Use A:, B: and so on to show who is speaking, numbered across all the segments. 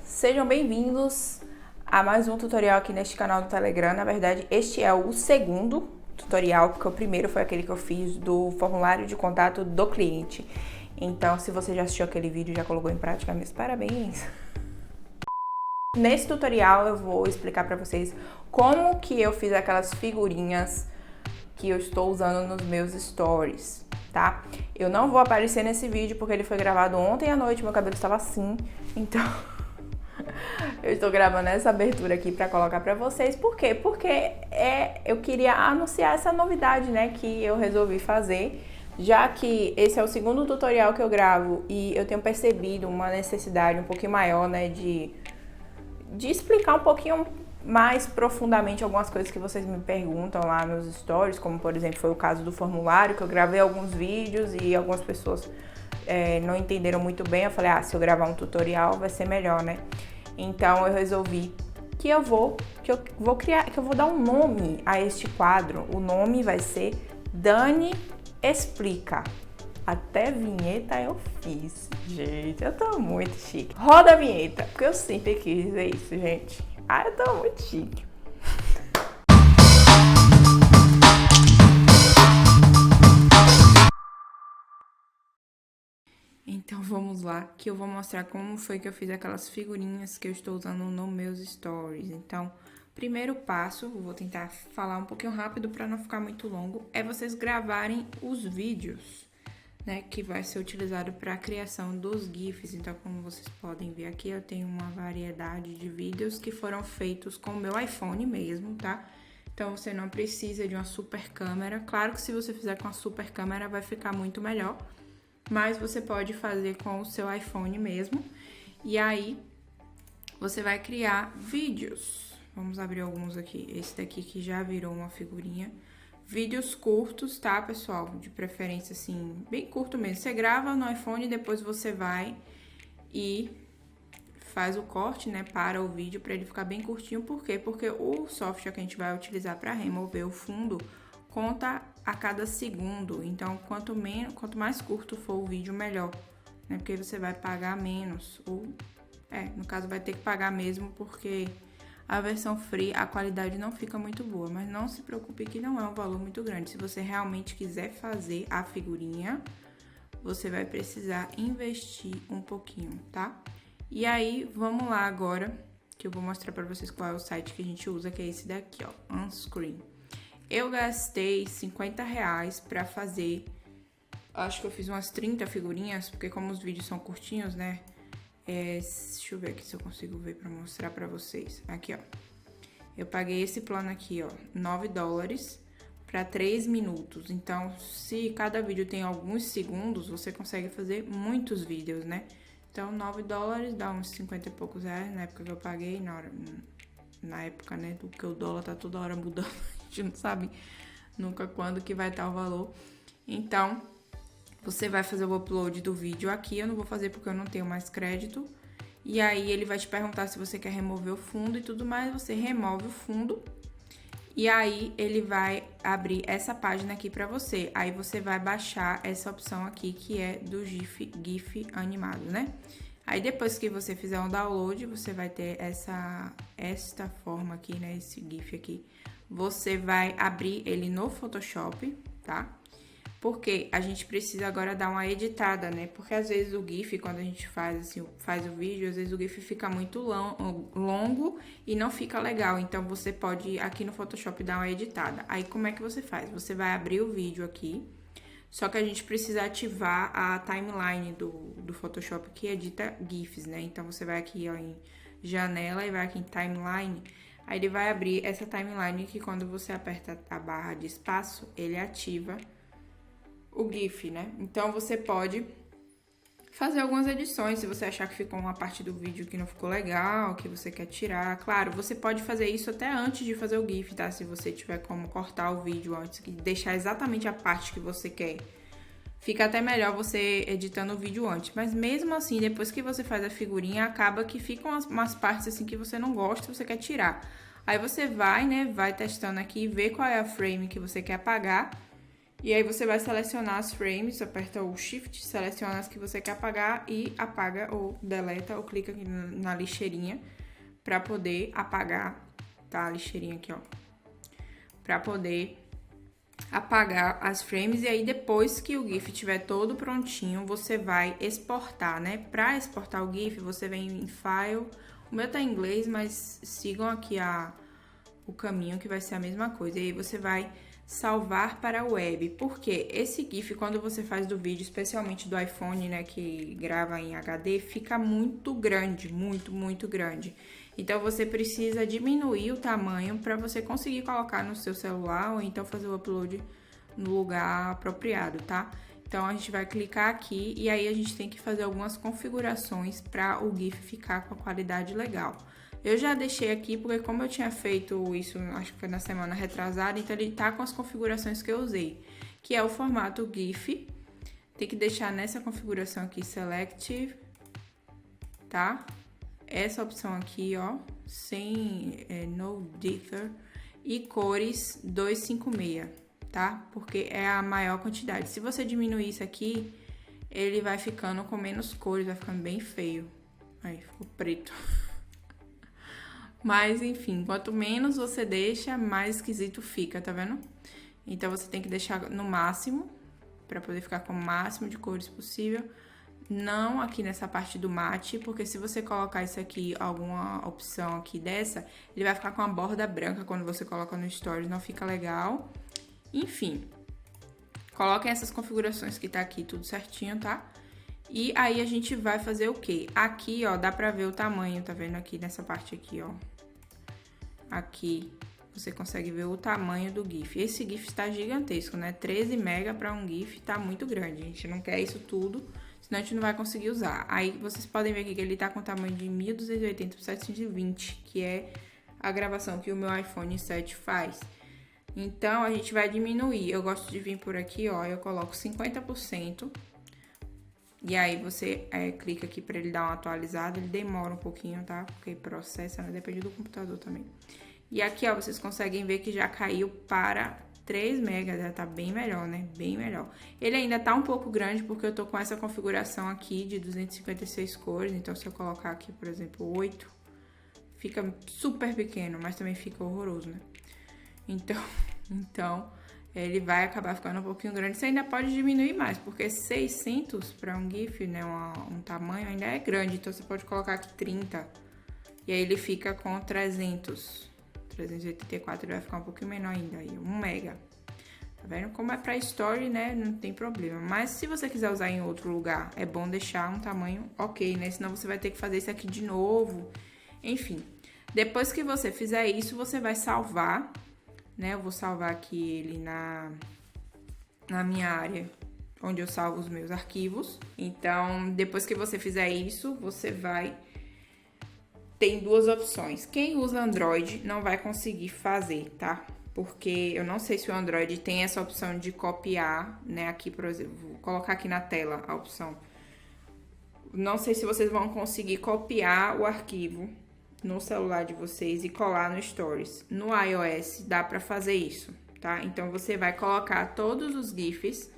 A: Sejam bem-vindos a mais um tutorial aqui neste canal do Telegram. Na verdade, este é o segundo tutorial, porque o primeiro foi aquele que eu fiz do formulário de contato do cliente. Então, se você já assistiu aquele vídeo e já colocou em prática, meus parabéns! Nesse tutorial eu vou explicar para vocês como que eu fiz aquelas figurinhas que eu estou usando nos meus stories, tá? Eu não vou aparecer nesse vídeo porque ele foi gravado ontem à noite, meu cabelo estava assim, então eu estou gravando essa abertura aqui para colocar para vocês. Por quê? Porque eu queria anunciar essa novidade, né, que eu resolvi fazer, já que esse é o segundo tutorial que eu gravo e eu tenho percebido uma necessidade um pouquinho maior, né, de explicar um pouquinho mais profundamente algumas coisas que vocês me perguntam lá nos stories, como por exemplo foi o caso do formulário, que eu gravei alguns vídeos e algumas pessoas não entenderam muito bem. Eu falei, se eu gravar um tutorial vai ser melhor, né? Então eu resolvi que eu vou dar um nome a este quadro. O nome vai ser Dani Explica. Até vinheta eu fiz, gente, eu tô muito chique. Roda a vinheta, porque eu sempre quis dizer isso, gente. Eu tô muito chique. Então vamos lá, que eu vou mostrar como foi que eu fiz aquelas figurinhas que eu estou usando nos meus stories. Então, primeiro passo, vou tentar falar um pouquinho rápido para não ficar muito longo, é vocês gravarem os vídeos, né, que vai ser utilizado para a criação dos GIFs. Então, como vocês podem ver aqui, eu tenho uma variedade de vídeos que foram feitos com o meu iPhone mesmo, tá? Então, você não precisa de uma super câmera. Claro que se você fizer com a super câmera vai ficar muito melhor, mas você pode fazer com o seu iPhone mesmo. E aí, você vai criar vídeos. Vamos abrir alguns aqui. Esse daqui que já virou uma figurinha. Vídeos curtos, tá, pessoal? De preferência, assim, bem curto mesmo. Você grava no iPhone e depois você vai e faz o corte, né? Para o vídeo para ele ficar bem curtinho. Por quê? Porque o software que a gente vai utilizar para remover o fundo conta a cada segundo. Então, quanto mais curto for o vídeo, melhor, né? Porque você vai pagar menos. Ou, no caso, vai ter que pagar mesmo, porque a versão free, a qualidade não fica muito boa, mas não se preocupe que não é um valor muito grande. Se você realmente quiser fazer a figurinha, você vai precisar investir um pouquinho, tá? E aí, vamos lá agora, que eu vou mostrar pra vocês qual é o site que a gente usa, que é esse daqui, ó, Unscreen. Eu gastei R$50 pra fazer, acho que eu fiz umas 30 figurinhas, porque como os vídeos são curtinhos, né? Deixa eu ver aqui se eu consigo ver pra mostrar pra vocês. Aqui, ó. Eu paguei esse plano aqui, ó, $9 pra 3 minutos. Então, se cada vídeo tem alguns segundos, você consegue fazer muitos vídeos, né? Então, $9 dá uns 50 e poucos reais na época que eu paguei, na época, né, do que o dólar tá toda hora mudando. A gente não sabe nunca quando que vai estar o valor. Então, você vai fazer o upload do vídeo aqui, eu não vou fazer porque eu não tenho mais crédito. E aí ele vai te perguntar se você quer remover o fundo e tudo mais, você remove o fundo. E aí ele vai abrir essa página aqui pra você. Aí você vai baixar essa opção aqui, que é do GIF animado, né? Aí depois que você fizer um download, você vai ter esta forma aqui, né? Esse GIF aqui. Você vai abrir ele no Photoshop, tá? Porque a gente precisa agora dar uma editada, né? Porque às vezes o GIF, quando a gente faz o vídeo, às vezes o GIF fica muito longo e não fica legal. Então, você pode, aqui no Photoshop, dar uma editada. Aí, como é que você faz? Você vai abrir o vídeo aqui, só que a gente precisa ativar a timeline do Photoshop, que edita GIFs, né? Então, você vai aqui, ó, em janela e vai aqui em timeline. Aí, ele vai abrir essa timeline que quando você aperta a barra de espaço, ele ativa o GIF, né? Então, você pode fazer algumas edições, se você achar que ficou uma parte do vídeo que não ficou legal, que você quer tirar. Claro, você pode fazer isso até antes de fazer o GIF, tá? Se você tiver como cortar o vídeo antes, deixar exatamente a parte que você quer. Fica até melhor você editando o vídeo antes. Mas mesmo assim, depois que você faz a figurinha, acaba que ficam umas partes assim que você não gosta, você quer tirar. Aí você vai, né, vai testando aqui, vê qual é a frame que você quer apagar. E aí você vai selecionar as frames, aperta o Shift, seleciona as que você quer apagar e apaga ou deleta ou clica aqui na lixeirinha pra poder apagar, tá? A lixeirinha aqui, ó. Pra poder apagar as frames. E aí depois que o GIF estiver todo prontinho, você vai exportar, né? Pra exportar o GIF, você vem em File. O meu tá em inglês, mas sigam aqui o caminho que vai ser a mesma coisa. E aí você vai salvar para a web. Porque esse GIF, quando você faz do vídeo, especialmente do iPhone, né, que grava em HD, fica muito grande, muito grande. Então você precisa diminuir o tamanho para você conseguir colocar no seu celular ou então fazer o upload no lugar apropriado, tá? Então a gente vai clicar aqui e aí a gente tem que fazer algumas configurações para o GIF ficar com a qualidade legal. Eu já deixei aqui porque como eu tinha feito isso, acho que foi na semana retrasada, então ele tá com as configurações que eu usei, que é o formato GIF. Tem que deixar nessa configuração aqui, Selective, tá? Essa opção aqui, ó, sem No Differ e cores 256, tá? Porque é a maior quantidade. Se você diminuir isso aqui, ele vai ficando com menos cores, vai ficando bem feio. Aí, ficou preto. Mas, enfim, quanto menos você deixa, mais esquisito fica, tá vendo? Então, você tem que deixar no máximo, pra poder ficar com o máximo de cores possível. Não aqui nessa parte do mate, porque se você colocar isso aqui, alguma opção aqui dessa, ele vai ficar com a borda branca quando você coloca no Stories, não fica legal. Enfim, coloquem essas configurações que tá aqui tudo certinho, tá? E aí a gente vai fazer o quê? Aqui, ó, dá pra ver o tamanho, tá vendo aqui nessa parte aqui, ó. Aqui você consegue ver o tamanho do GIF. Esse GIF está gigantesco, né? 13 MB para um GIF tá muito grande. A gente não quer isso tudo, senão a gente não vai conseguir usar. Aí vocês podem ver aqui que ele tá com tamanho de 1280 por 720, que é a gravação que o meu iPhone 7 faz. Então a gente vai diminuir. Eu gosto de vir por aqui, ó, eu coloco 50%. E aí você clica aqui para ele dar uma atualizada. Ele demora um pouquinho, tá? Porque processa, né? Depende do computador também. E aqui, ó, vocês conseguem ver que já caiu para 3 MB, já tá bem melhor, né? Bem melhor. Ele ainda tá um pouco grande porque eu tô com essa configuração aqui de 256 cores. Então, se eu colocar aqui, por exemplo, 8, fica super pequeno, mas também fica horroroso, né? Então ele vai acabar ficando um pouquinho grande. Você ainda pode diminuir mais, porque 600 para um GIF, né, um tamanho ainda é grande. Então, você pode colocar aqui 30 e aí ele fica com 384, ele vai ficar um pouquinho menor ainda, aí 1 mega. Tá vendo? Como é pra story, né, não tem problema. Mas se você quiser usar em outro lugar, é bom deixar um tamanho ok, né? Senão você vai ter que fazer isso aqui de novo. Enfim, depois que você fizer isso, você vai salvar, né? Eu vou salvar aqui ele na minha área onde eu salvo os meus arquivos. Então, depois que você fizer isso, você vai... Tem duas opções. Quem usa Android não vai conseguir fazer, tá? Porque eu não sei se o Android tem essa opção de copiar, né? Aqui, por exemplo, vou colocar aqui na tela a opção. Não sei se vocês vão conseguir copiar o arquivo no celular de vocês e colar no Stories. No iOS dá pra fazer isso, tá? Então, você vai colocar todos os GIFs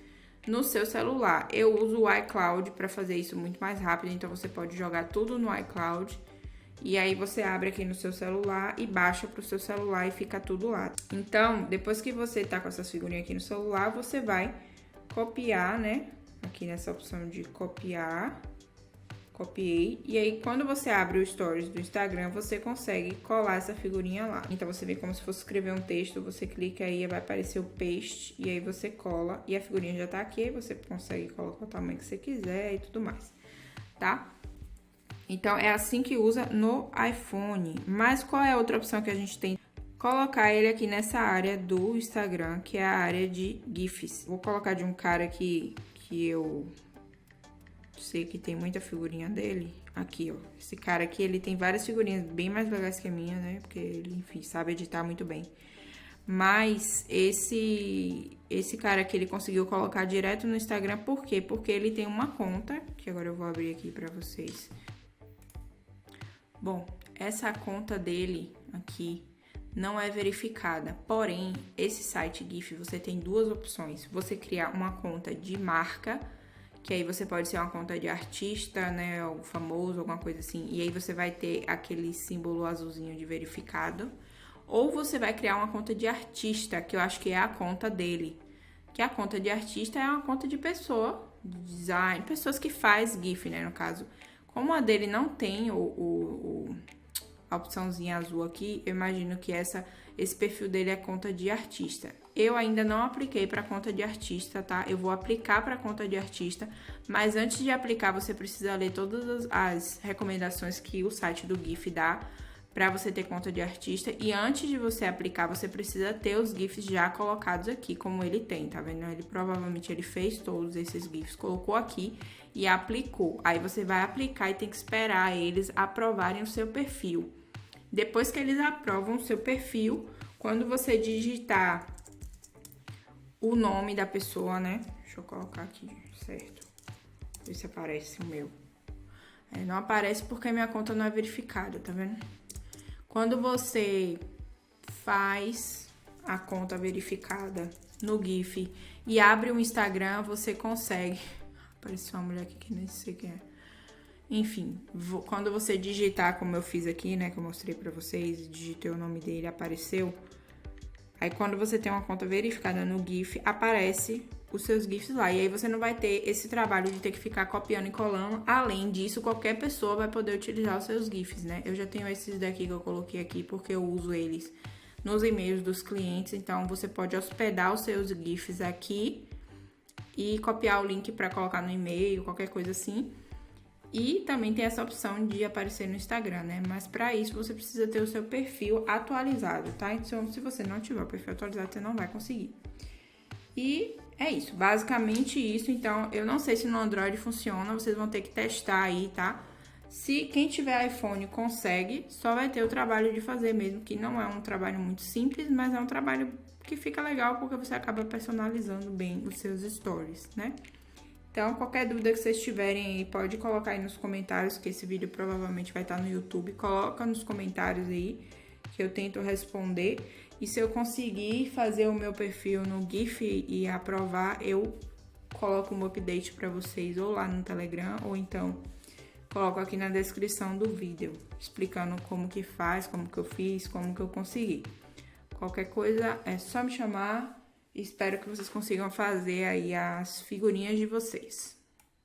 A: no seu celular. Eu uso o iCloud pra fazer isso muito mais rápido, então você pode jogar tudo no iCloud. E aí você abre aqui no seu celular e baixa pro seu celular e fica tudo lá. Então, depois que você tá com essas figurinhas aqui no celular, você vai copiar, né? Aqui nessa opção de copiar. Copiei. E aí, quando você abre o Stories do Instagram, você consegue colar essa figurinha lá. Então, você vê como se fosse escrever um texto, você clica aí, vai aparecer o paste, e aí você cola, e a figurinha já tá aqui, aí você consegue colocar o tamanho que você quiser e tudo mais, tá? Então, é assim que usa no iPhone. Mas qual é a outra opção que a gente tem? Colocar ele aqui nessa área do Instagram, que é a área de GIFs. Vou colocar de um cara que eu sei que tem muita figurinha dele. Aqui, ó. Esse cara aqui, ele tem várias figurinhas bem mais legais que a minha, né? Porque ele, enfim, sabe editar muito bem. Mas esse cara aqui, ele conseguiu colocar direto no Instagram. Por quê? Porque ele tem uma conta, que agora eu vou abrir aqui pra vocês. Bom, essa conta dele aqui não é verificada. Porém, esse site GIF, você tem duas opções. Você criar uma conta de marca, que aí você pode ser uma conta de artista, né, algo famoso, alguma coisa assim, e aí você vai ter aquele símbolo azulzinho de verificado. Ou você vai criar uma conta de artista, que eu acho que é a conta dele. Que a conta de artista é uma conta de pessoa, de design, pessoas que faz GIF, né, no caso. Como a dele não tem a opçãozinha azul aqui, eu imagino que esse perfil dele é conta de artista. Eu ainda não apliquei para conta de artista, tá? Eu vou aplicar para conta de artista, mas antes de aplicar, você precisa ler todas as recomendações que o site do GIF dá para você ter conta de artista. E antes de você aplicar, você precisa ter os GIFs já colocados aqui, como ele tem, tá vendo? Ele provavelmente ele fez todos esses GIFs, colocou aqui e aplicou. Aí você vai aplicar e tem que esperar eles aprovarem o seu perfil. Depois que eles aprovam o seu perfil, quando você digitar o nome da pessoa, né? Deixa eu colocar aqui, certo? Ver se aparece o meu. Não aparece porque minha conta não é verificada, tá vendo? Quando você faz a conta verificada no GIF e abre o Instagram, você consegue... Apareceu uma mulher aqui que nem sei quem é. Enfim, quando você digitar, como eu fiz aqui, né, que eu mostrei pra vocês, digitei o nome dele, apareceu. Aí, quando você tem uma conta verificada no GIF, aparece os seus GIFs lá. E aí, você não vai ter esse trabalho de ter que ficar copiando e colando. Além disso, qualquer pessoa vai poder utilizar os seus GIFs, né? Eu já tenho esses daqui que eu coloquei aqui, porque eu uso eles nos e-mails dos clientes. Então, você pode hospedar os seus GIFs aqui e copiar o link pra colocar no e-mail, qualquer coisa assim. E também tem essa opção de aparecer no Instagram, né? Mas para isso você precisa ter o seu perfil atualizado, tá? Então, se você não tiver o perfil atualizado, você não vai conseguir. E é isso, basicamente isso. Então, eu não sei se no Android funciona, vocês vão ter que testar aí, tá? Se quem tiver iPhone consegue, só vai ter o trabalho de fazer mesmo, que não é um trabalho muito simples, mas é um trabalho que fica legal porque você acaba personalizando bem os seus stories, né? Então, qualquer dúvida que vocês tiverem aí, pode colocar aí nos comentários, que esse vídeo provavelmente vai estar no YouTube. Coloca nos comentários aí, que eu tento responder. E se eu conseguir fazer o meu perfil no GIF e aprovar, eu coloco um update para vocês ou lá no Telegram, ou então coloco aqui na descrição do vídeo, explicando como que faz, como que eu fiz, como que eu consegui. Qualquer coisa é só me chamar. Espero que vocês consigam fazer aí as figurinhas de vocês.